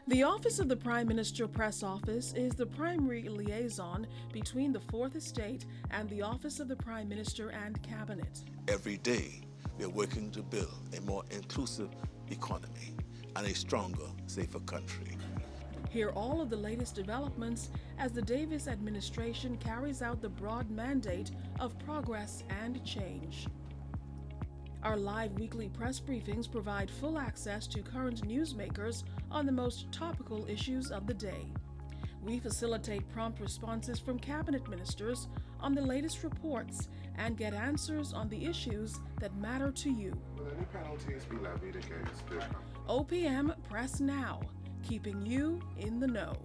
The Office of the Prime Minister Press Office is the primary liaison between the Fourth Estate and the Office of the Prime Minister and Cabinet. Every day, we are working to build a more inclusive economy and a stronger, safer country. Hear all of the latest developments as the Davis administration carries out the broad mandate of progress and change. Our live weekly press briefings provide full access to current newsmakers on the most topical issues of the day. We facilitate prompt responses from cabinet ministers on the latest reports and get answers on the issues that matter to you. Will any penalties be levied against the OPM Press Now, keeping you in the know.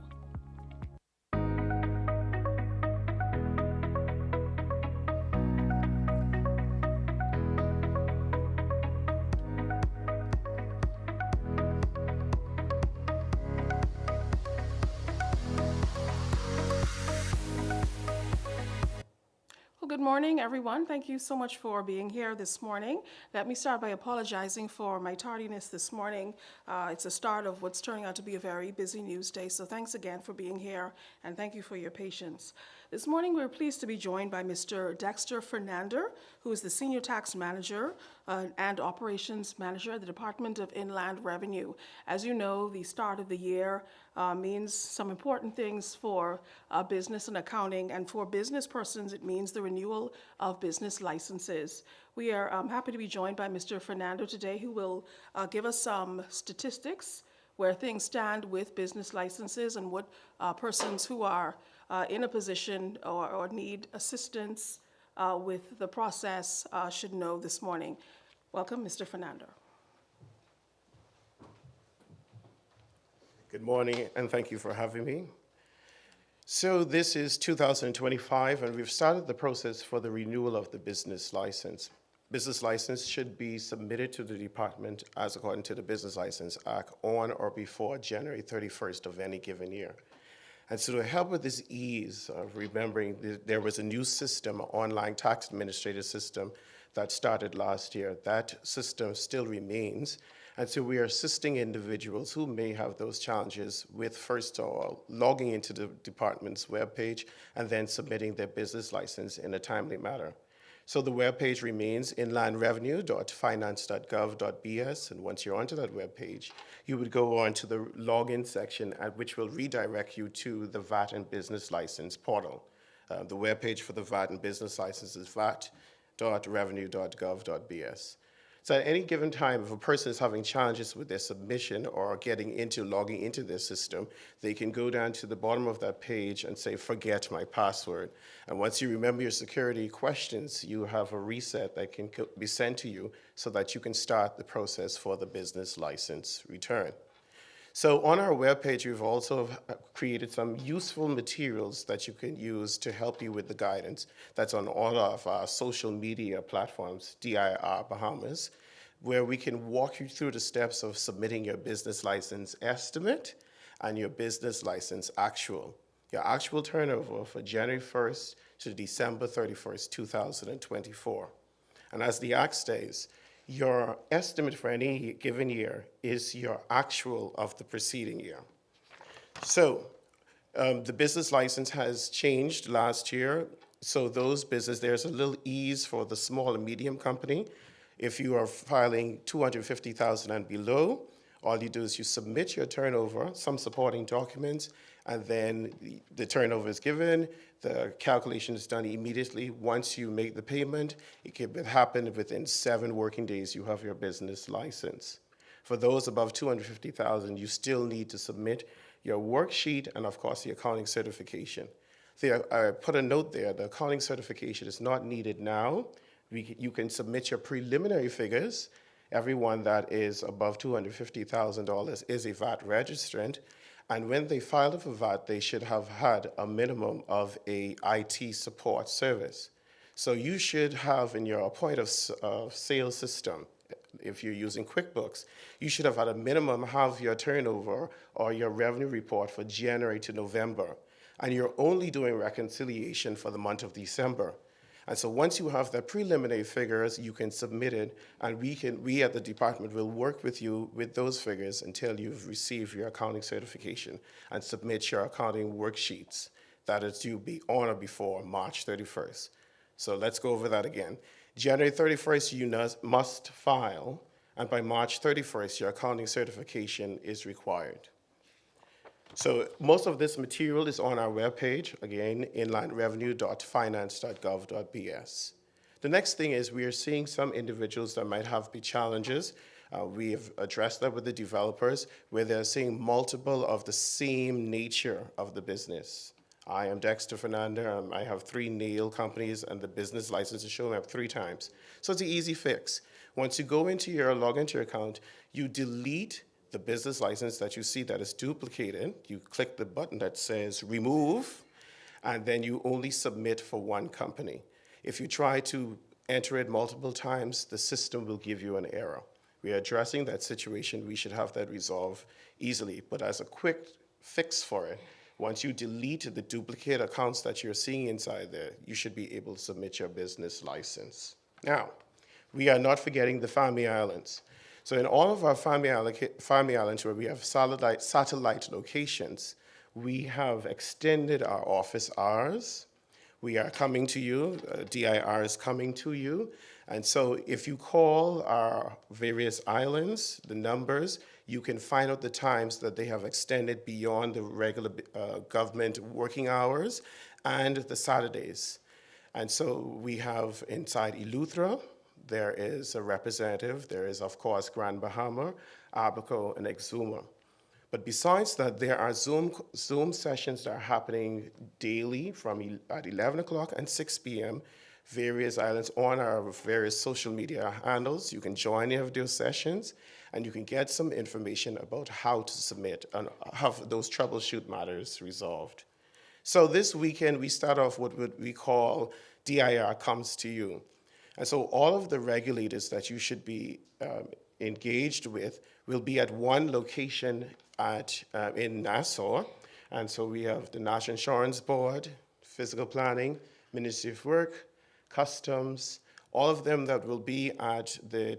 Good morning, everyone. Thank you so much for being here this morning. Let me start by apologizing for my tardiness this morning. It's the start of what's turning out to be a very busy news day, so thanks again for being here, and thank you for your patience. This morning, we're pleased to be joined by Mr. Dexter Fernander, who is the Senior Tax Manager and Operations Manager at the Department of Inland Revenue. As you know, the start of the year means some important things for business and accounting, and for business persons, it means the renewal of business licenses. We are happy to be joined by Mr. Fernando today, who will give us some statistics where things stand with business licenses and what persons who are in a position or need assistance with the process should know this morning. Welcome, Mr. Fernando. Good morning, and thank you for having me. So this is 2025, and we've started the process for the renewal of the business license. Business license should be submitted to the department as according to the Business License Act on or before January 31st of any given year. And so to help with this ease of remembering, there was a new system, an online tax administrator system that started last year. That system still remains. And so we are assisting individuals who may have those challenges with first of all logging into the department's webpage and then submitting their business license in a timely manner. So the webpage remains inlandrevenue.finance.gov.bs, and once you're onto that webpage, you would go on to the login section, which will redirect you to the VAT and Business License portal. The webpage for the VAT and Business License is vat.revenue.gov.bs. So at any given time, if a person is having challenges with their submission or logging into their system, they can go down to the bottom of that page and say, forget my password. And once you remember your security questions, you have a reset that can be sent to you so that you can start the process for the business license return. So on our webpage, we've also created some useful materials that you can use to help you with the guidance. That's on all of our social media platforms, DIR Bahamas, where we can walk you through the steps of submitting your business license estimate and your business license actual. Your actual turnover for January 1st to December 31st, 2024. And as the Act states, your estimate for any given year is your actual of the preceding year. So the business license has changed last year. So there's a little ease for the small and medium company. If you are filing $250,000 and below, all you do is you submit your turnover, some supporting documents, and then the turnover is given. The calculation is done immediately. Once you make the payment, it can happen within 7 working days. You have your business license. For those above $250,000, you still need to submit your worksheet and, of course, the accounting certification. I put a note there. The accounting certification is not needed now. You can submit your preliminary figures. Everyone that is above $250,000 is a VAT registrant. And when they file for VAT, they should have had a minimum of a IT support service. So you should have in your point of sale system, if you're using QuickBooks, you should have had a minimum have your turnover or your revenue report for January to November. And you're only doing reconciliation for the month of December. And so once you have the preliminary figures, you can submit it, and we at the department will work with you with those figures until you've received your accounting certification and submit your accounting worksheets that is due be on or before March 31st. So let's go over that again. January 31st, you must file, and by March 31st, your accounting certification is required. So most of this material is on our webpage, again, inlandrevenue.finance.gov.bs. The next thing is we are seeing some individuals that might have challenges. We have addressed that with the developers, where they're seeing multiple of the same nature of the business. I am Dexter Fernanda. I have 3 nail companies, and the business license is showing up 3 times. So it's an easy fix. Once you go into log into your account, you delete the business license that you see that is duplicated. You click the button that says remove, and then you only submit for one company. If you try to enter it multiple times, the system will give you an error. We are addressing that situation. We should have that resolved easily. But as a quick fix for it, once you delete the duplicate accounts that you're seeing inside there, you should be able to submit your business license. Now, we are not forgetting the Family Islands. So in all of our Family Islands where we have satellite locations, we have extended our office hours. We are coming to you, DIR is coming to you. And so if you call our various islands, the numbers, you can find out the times that they have extended beyond the regular government working hours and the Saturdays. And so we have inside Eleuthera, there is a representative. There is, of course, Grand Bahama, Abaco, and Exuma. But besides that, there are Zoom sessions that are happening daily at 11 o'clock and 6 p.m., various islands on our various social media handles. You can join any of those sessions, and you can get some information about how to submit and have those troubleshoot matters resolved. So this weekend, we start off with what we call DIR Comes to You. And so all of the regulators that you should be engaged with will be at one location in Nassau. And so we have the National Insurance Board, Physical Planning, Ministry of Work, Customs, all of them that will be at the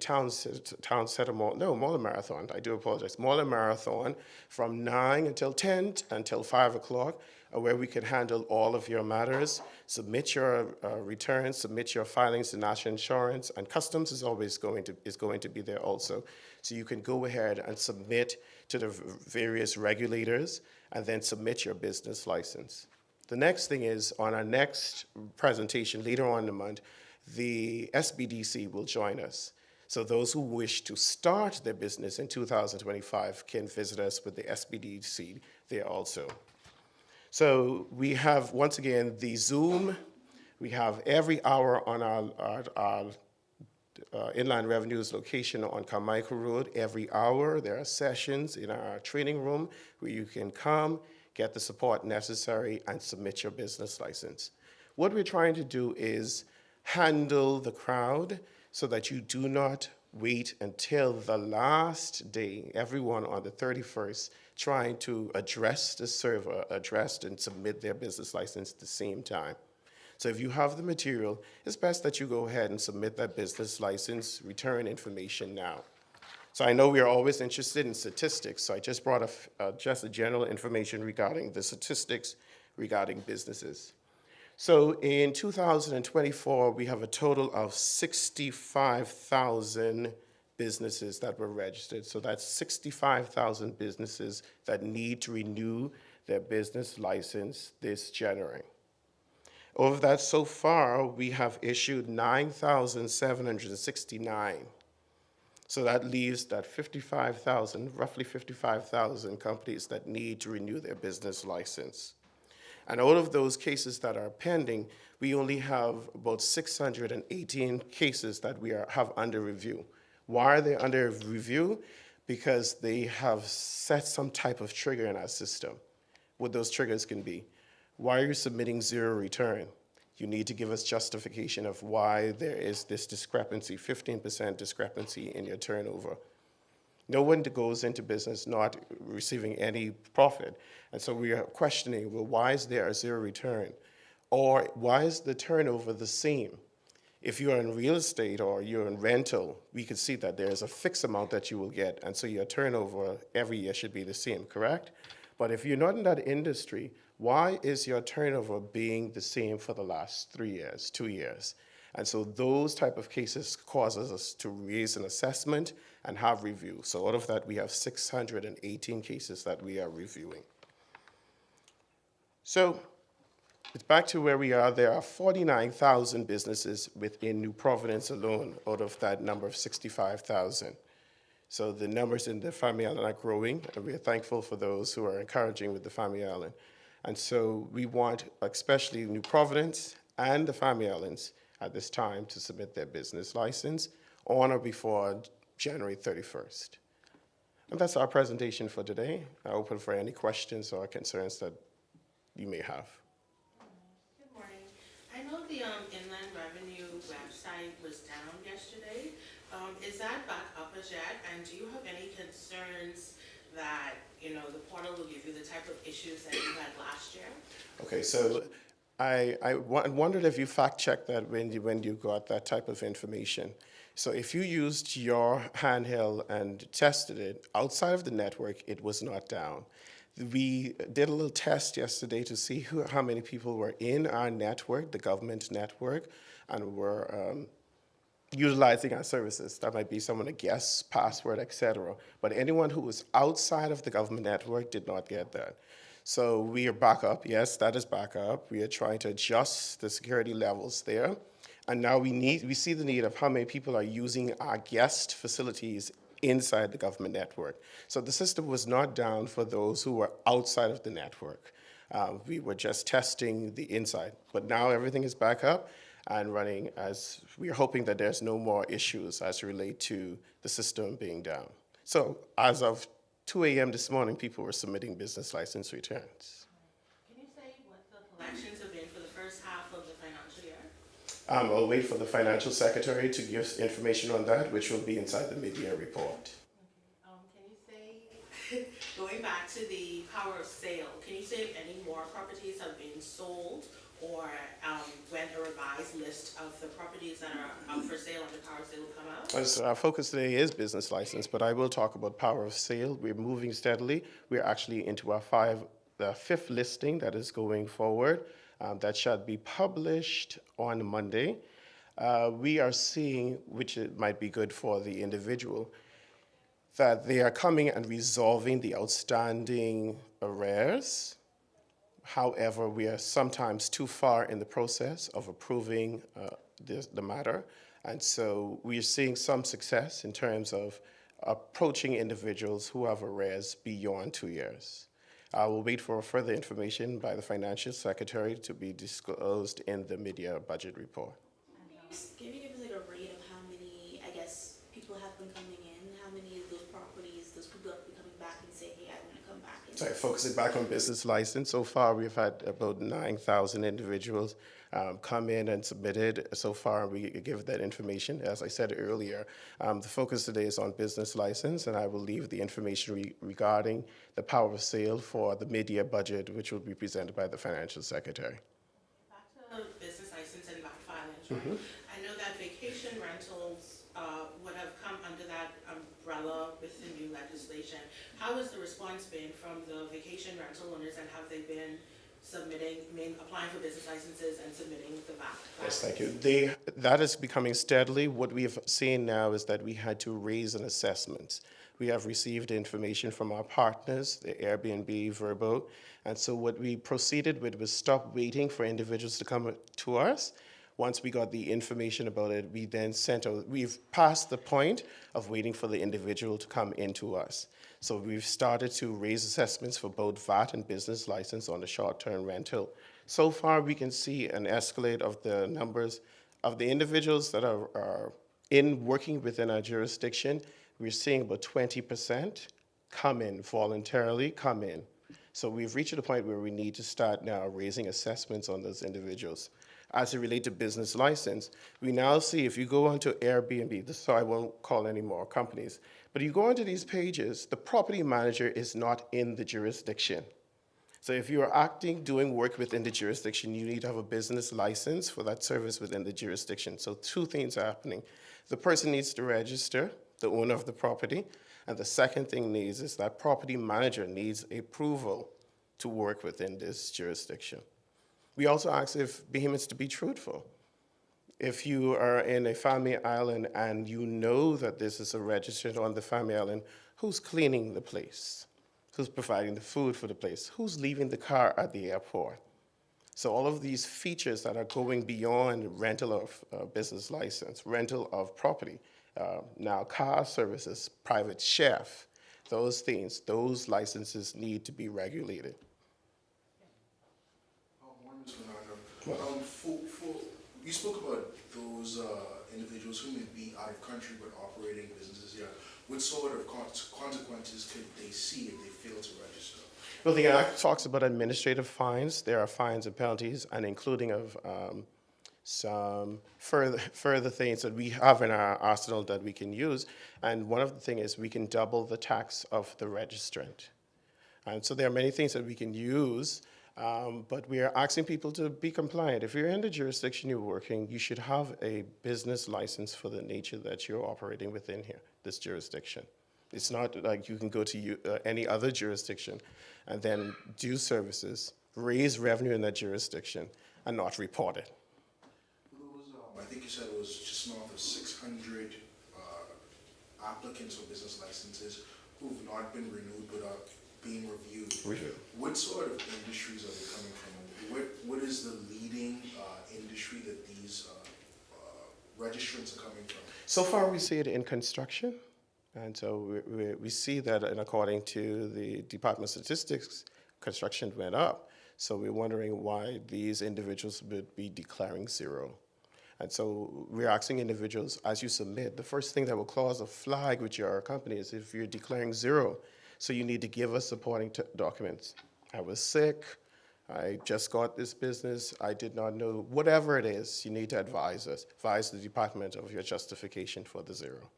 Mall Marathon. I do apologize. Mall Marathon from 9 until 10 until 5 o'clock, where we can handle all of your matters, submit your returns, submit your filings to National Insurance, and Customs is always going to be there also. So you can go ahead and submit to the various regulators and then submit your business license. The next thing is, on our next presentation later on in the month, the SBDC will join us. So those who wish to start their business in 2025 can visit us with the SBDC there also. So we have, once again, the Zoom. We have every hour on our Inland Revenue's location on Carmichael Road. Every hour there are sessions in our training room where you can come, get the support necessary, and submit your business license. What we're trying to do is handle the crowd so that you do not wait until the last day, everyone on the 31st, trying to address the server, and submit their business license at the same time. So if you have the material, it's best that you go ahead and submit that business license return information now. So I know we are always interested in statistics, so I just brought just a general information regarding the statistics regarding businesses. So in 2024, we have a total of 65,000 businesses that were registered. So that's 65,000 businesses that need to renew their business license this January. Of that, so far, we have issued 9,769. So that leaves that 55,000, roughly 55,000 companies that need to renew their business license. And out of those cases that are pending, we only have about 618 cases that we have under review. Why are they under review? Because they have set some type of trigger in our system. What those triggers can be. Why are you submitting zero return? You need to give us justification of why there is this discrepancy, 15% discrepancy in your turnover. No one goes into business not receiving any profit. And so we are questioning, well, why is there a zero return? Or why is the turnover the same? If you're in real estate or you're in rental, we could see that there's a fixed amount that you will get, and so your turnover every year should be the same, correct? But if you're not in that industry, why is your turnover being the same for the last 3 years, 2 years? And so those type of cases causes us to raise an assessment and have review. So out of that, we have 618 cases that we are reviewing. So it's back to where we are. There are 49,000 businesses within New Providence alone out of that number of 65,000. So the numbers in the Family Island are growing, and we are thankful for those who are encouraging with the Family Island. And so we want, especially New Providence and the Family Islands at this time, to submit their business license on or before January 31st. And that's our presentation for today. I'm open for any questions or concerns that you may have. Good morning. I know the Inland Revenue website was down yesterday. Is that back up as yet? And do you have any concerns that, the portal will give you the type of issues that you had last year? Okay, so I wondered if you fact-checked that when you got that type of information. So if you used your handheld and tested it outside of the network, it was not down. We did a little test yesterday to see how many people were in our network, the government network, and were utilizing our services. That might be someone, a guest, password, etc. But anyone who was outside of the government network did not get that. So we are back up. Yes, that is back up. We are trying to adjust the security levels there. And now we see the need of how many people are using our guest facilities inside the government network. So the system was not down for those who were outside of the network. We were just testing the inside. But now everything is back up and running, as we are hoping that there's no more issues as relate to the system being down. So as of 2 a.m. this morning, people were submitting business license returns. Can you say what the collections have been for the first half of the financial year? I'll wait for the financial secretary to give information on that, which will be inside the mid-year report. Can you say, going back to the power of sale, can you say if any more properties have been sold, or when a revised list of the properties that are up for sale on the power of sale will come out? So our focus today is business license, but I will talk about power of sale. We're moving steadily. We're actually into our fifth listing that is going forward. That shall be published on Monday. We are seeing, which it might be good for the individual, that they are coming and resolving the outstanding arrears. However, we are sometimes too far in the process of approving the matter. And so we are seeing some success in terms of approaching individuals who have arrears beyond 2 years. I will wait for further information by the Financial Secretary to be disclosed in the mid-year budget report. Can you give us like a rate of how many, people have been coming in? How many of those properties, those people have been coming back and say, hey, I want to come back? Sorry, focusing back on business license. So far, we've had about 9,000 individuals come in and submitted. So far, we give that information. As I said earlier, the focus today is on business license, and I will leave the information regarding the power of sale for the mid-year budget, which will be presented by the Financial Secretary. Back to business license and back filings, right? I know that vacation rentals would have come under that umbrella with the new legislation. How has the response been from the vacation rental owners, and have they been applying for business licenses and submitting the VAT? Yes, thank you. That is becoming steadily. What we have seen now is that we had to raise an assessment. We have received information from our partners, the Airbnb, Vrbo, and so what we proceeded with was stop waiting for individuals to come to us. Once we got the information about it, we then we've passed the point of waiting for the individual to come into us. So we've started to raise assessments for both VAT and business license on the short-term rental. So far, we can see an escalate of the numbers of the individuals that are working within our jurisdiction. We're seeing about 20% voluntarily come in. So we've reached a point where we need to start now raising assessments on those individuals. As it relates to business license, we now see if you go onto Airbnb, so I won't call any more companies, but you go onto these pages, the property manager is not in the jurisdiction. So if you are doing work within the jurisdiction, you need to have a business license for that service within the jurisdiction. So two things are happening. The person needs to register, the owner of the property, and the second thing needs is that property manager needs approval to work within this jurisdiction. We also ask if behemoths to be truthful. If you are in a family island and you know that this is a registered on the family island, who's cleaning the place? Who's providing the food for the place? Who's leaving the car at the airport? So all of these features that are going beyond rental of business license, rental of property, now car services, private chef, those things, those licenses need to be regulated. One, Mr. Fernando. You spoke about those individuals who may be out of country but operating businesses here. What sort of consequences could they see if they fail to register? Well, the Act talks about administrative fines. There are fines and penalties, and including of some further things that we have in our arsenal that we can use. And one of the things is we can double the tax of the registrant. And so there are many things that we can use, but we are asking people to be compliant. If you're in the jurisdiction you're working, you should have a business license for the nature that you're operating within here, this jurisdiction. It's not like you can go to any other jurisdiction and then do services, raise revenue in that jurisdiction, and not report it. I think you said it was just north of 600 applicants for business licenses who've not been renewed but are being reviewed. What sort of industries are they coming from? What is the leading industry that these registrants are coming from? So far, we see it in construction. And so we see that, and according to the Department of Statistics, construction went up. So we're wondering why these individuals would be declaring zero. And so we're asking individuals, as you submit, the first thing that will cause a flag with your company is if you're declaring zero. So you need to give us supporting documents. I was sick, I just got this business, I did not know, whatever it is, you need to advise us, advise the department of your justification for the zero.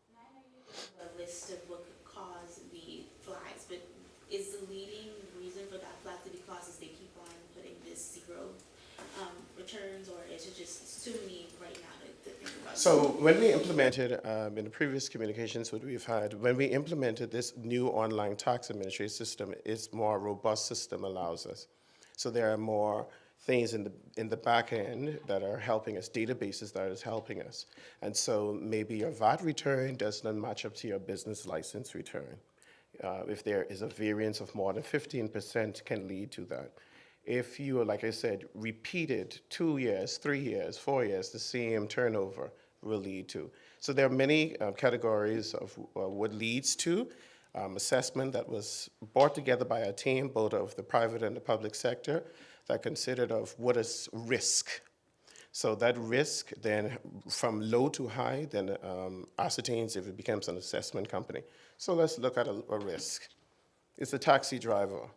A list of what could cause the flags, but is the leading reason for that flag to be caused is they keep on putting this zero returns, or is it just too many right now to think about? So when we implemented, in the previous communications that we've had, when we implemented this new online tax administration system, it's more robust system allows us. So there are more things in the back end that are helping us, databases that is helping us. And so maybe your VAT return does not match up to your business license return. If there is a variance of more than 15% can lead to that. If you, like I said, repeated 2 years, 3 years, 4 years, the same turnover will lead to. So there are many categories of what leads to assessment that was brought together by a team, both of the private and the public sector, that considered of what is risk. So that risk then from low to high then ascertains if it becomes an assessment company. So let's look at a risk. It's a taxi driver.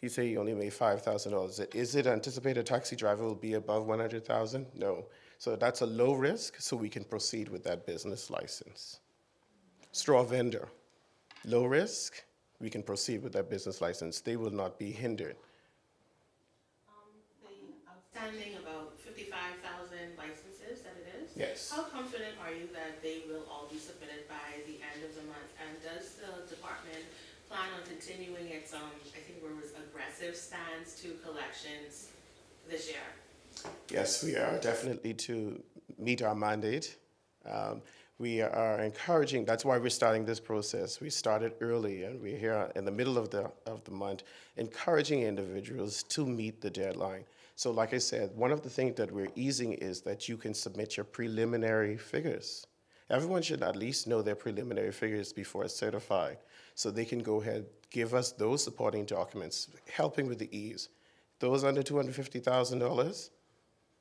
He say he only made $5,000. Is it anticipated a taxi driver will be above $100,000? No. So that's a low risk, so we can proceed with that business license. Straw vendor, low risk, we can proceed with that business license. They will not be hindered. The outstanding about 55,000 licenses that it is? Yes. How confident are you that they will all be submitted by the end of the month? And does the department plan on continuing its, I think there was aggressive stance to collections this year? Yes, we are definitely to meet our mandate. We are encouraging, that's why we're starting this process. We started early and we're here in the middle of the month, encouraging individuals to meet the deadline. So like I said, one of the things that we're easing is that you can submit your preliminary figures. Everyone should at least know their preliminary figures before it's certified. So they can go ahead, give us those supporting documents, helping with the ease. Those under $250,000,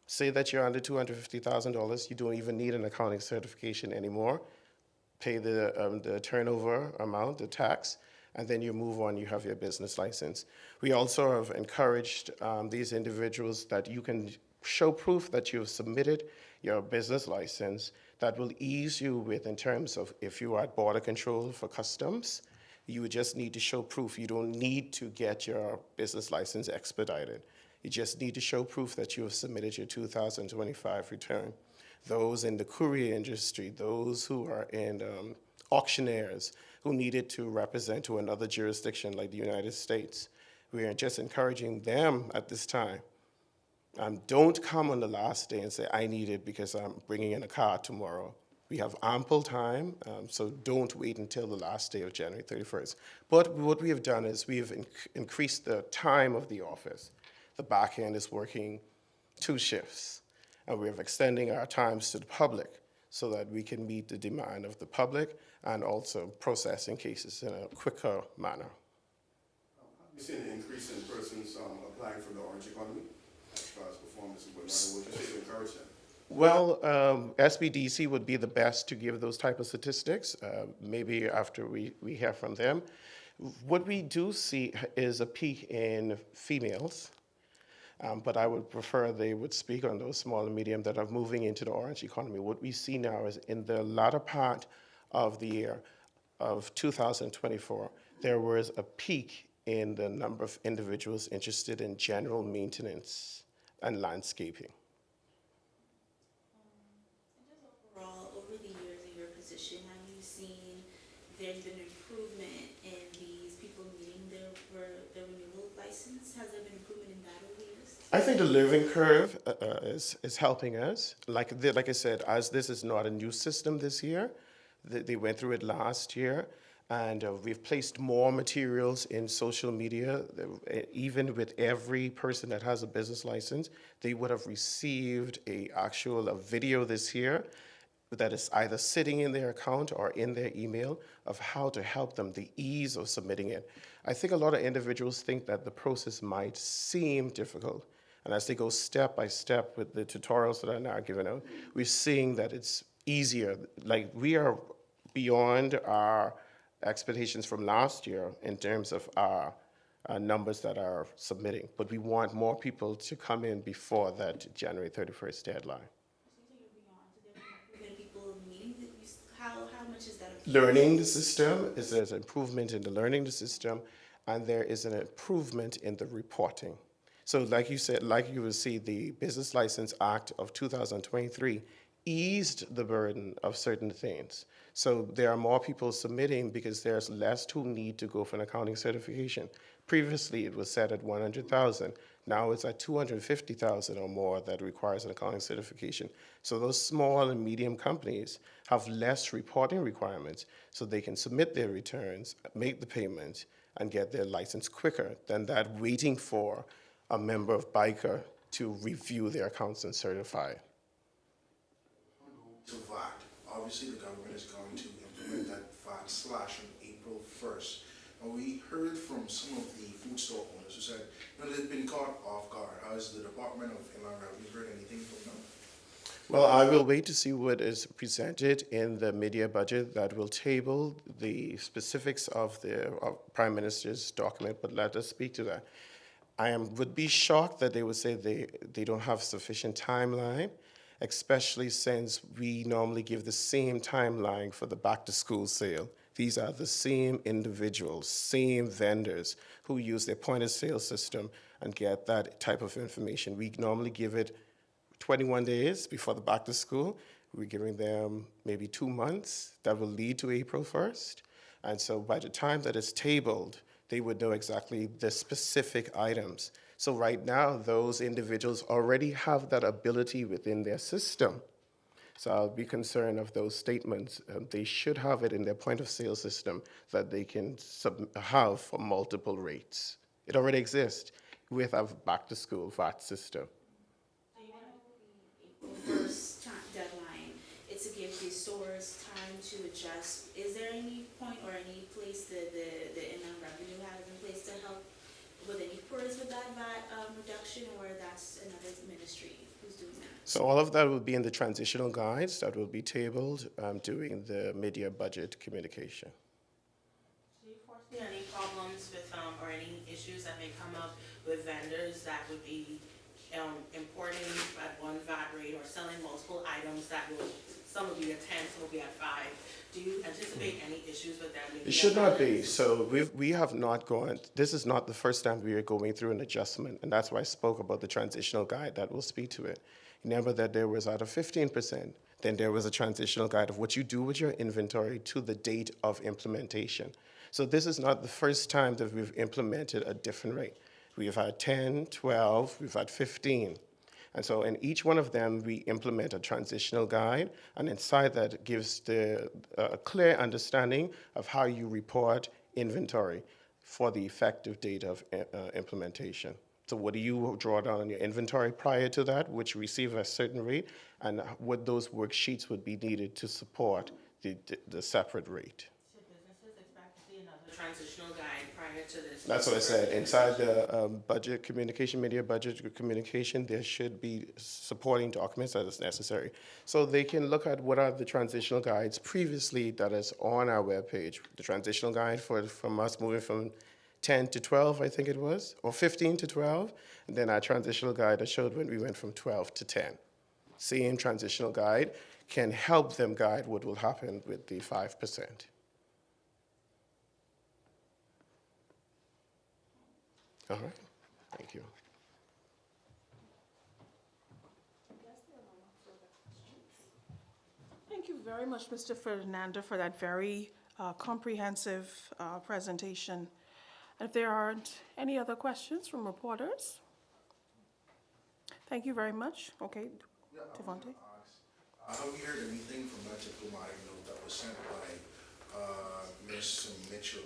say that you're under $250,000, you don't even need an accounting certification anymore. Pay the turnover amount, the tax, and then you move on, you have your business license. We also have encouraged these individuals that you can show proof that you've submitted your business license that will ease you with in terms of if you are at border control for customs, You would just need to show proof. You don't need to get your business license expedited. You just need to show proof that you have submitted your 2025 return. Those in the courier industry, those who are in auctioneers who needed to represent to another jurisdiction like the United States, we are just encouraging them at this time. Don't come on the last day and say, I need it because I'm bringing in a car tomorrow. We have ample time, so don't wait until the last day of January 31st. But what we have done is we have increased the time of the office. The back end is working 2 shifts, and we are extending our times to the public so that we can meet the demand of the public and also processing cases in a quicker manner. Have you seen an increase in persons applying for the orange economy as far as performance and whatnot? What would you say to encourage them? Well, SBDC would be the best to give those type of statistics, maybe after we hear from them. What we do see is a peak in females, but I would prefer they would speak on those small and medium that are moving into the orange economy. What we see now is in the latter part of the year of 2024, there was a peak in the number of individuals interested in general maintenance and landscaping. Overall, over the years in your position, have you seen there's been improvement in these people meeting their renewal license? Has there been improvement in that over the years? I think the learning curve is helping us. Like I said, as this is not a new system this year, they went through it last year, and we've placed more materials in social media. Even with every person that has a business license, they would have received a video this year that is either sitting in their account or in their email of how to help them, the ease of submitting it. I think a lot of individuals think that the process might seem difficult. And as they go step by step with the tutorials that are now given out, we're seeing that it's easier. Like, we are beyond our expectations from last year in terms of our numbers that are submitting. But we want more people to come in before that January 31st deadline. How much is that? Learning the system, there's an improvement in the learning the system, and there is an improvement in the reporting. So like you said, like you will see, the Business License Act of 2023 eased the burden of certain things. So there are more people submitting because there's less who need to go for an accounting certification. Previously, it was set at 100,000. Now it's at 250,000 or more that requires an accounting certification. So those small and medium companies have less reporting requirements, so they can submit their returns, make the payment, and get their license quicker than that waiting for a member of BICA to review their accounts and certify. To VAT, obviously the government is going to implement that VAT slash on April 1st. And we heard from some of the food store owners who said, they've been caught off guard. Has the Department of Inland Revenue heard anything from them? Well, I will wait to see what is presented in the media budget that will table the specifics of the Prime Minister's document, but let us speak to that. Would be shocked that they would say they don't have sufficient timeline, especially since we normally give the same timeline for the back-to-school sale. These are the same individuals, same vendors who use their point-of-sale system and get that type of information. We normally give it 21 days before the back-to-school. We're giving them maybe 2 months. That will lead to April 1st. And so by the time that it's tabled, they would know exactly the specific items. So right now, those individuals already have that ability within their system. So I'll be concerned of those statements. They should have it in their point of sale system that they can have for multiple rates. It already exists with our back to school VAT system. April 1st deadline, it's to give the stores time to adjust. Is there any point or any place that the Inland Revenue has in place to help with any queries with that VAT reduction, or that's another ministry who's doing that? So all of that will be in the transitional guides that will be tabled during the mid-year budget communication. Do you foresee any problems with, or any issues that may come up with vendors that would be importing at one VAT rate or selling multiple items that will some will be at 10, some will be at 5. Do you anticipate any issues with that? Maybe It should not be. attendance? So we have not gone, this is not the first time we are going through an adjustment, and that's why I spoke about the transitional guide that will speak to it. Remember that there was out of 15%, then there was a transitional guide of what you do with your inventory to the date of implementation. So this is not the first time that we've implemented a different rate. We've had 10, 12, we've had 15. And so in each one of them, we implement a transitional guide, and inside that gives a clear understanding of how you report inventory for the effective date of implementation. So what do you draw down on your inventory prior to that, which receive a certain rate, and what those worksheets would be needed to support the separate rate. Should businesses expect to see another transitional guide prior to this? That's what I said. Inside the budget communication, media budget communication, there should be supporting documents that is necessary. So they can look at what are the transitional guides previously that is on our webpage. The transitional guide from us moving from 10 to 12, I think it was, or 15 to 12. And then our transitional guide that showed when we went from 12 to 10. Same transitional guide can help them guide what will happen with the 5%. All right, thank you. Thank you very much, Mr. Fernando, for that very comprehensive presentation. If there aren't any other questions from reporters? Thank you very much. Okay, Devontae? Have we heard anything from that diplomatic note that was sent by Ms. Mitchell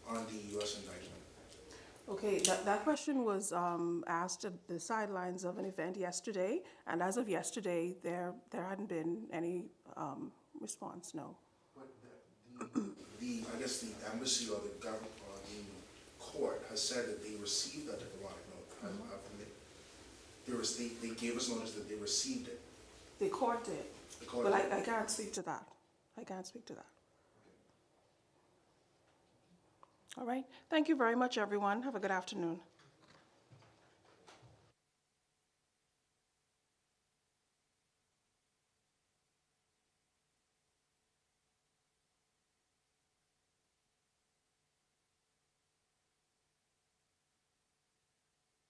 on the U.S. indictment? Okay, that question was asked at the sidelines of an event yesterday, and as of yesterday, there hadn't been any response, no. But I guess the embassy or the government or the court has said that they received that diplomatic note. They gave us notice that they received it. The court did. The court But did. I can't speak to that. I can't speak to that. All right. Thank you very much, everyone. Have a good afternoon.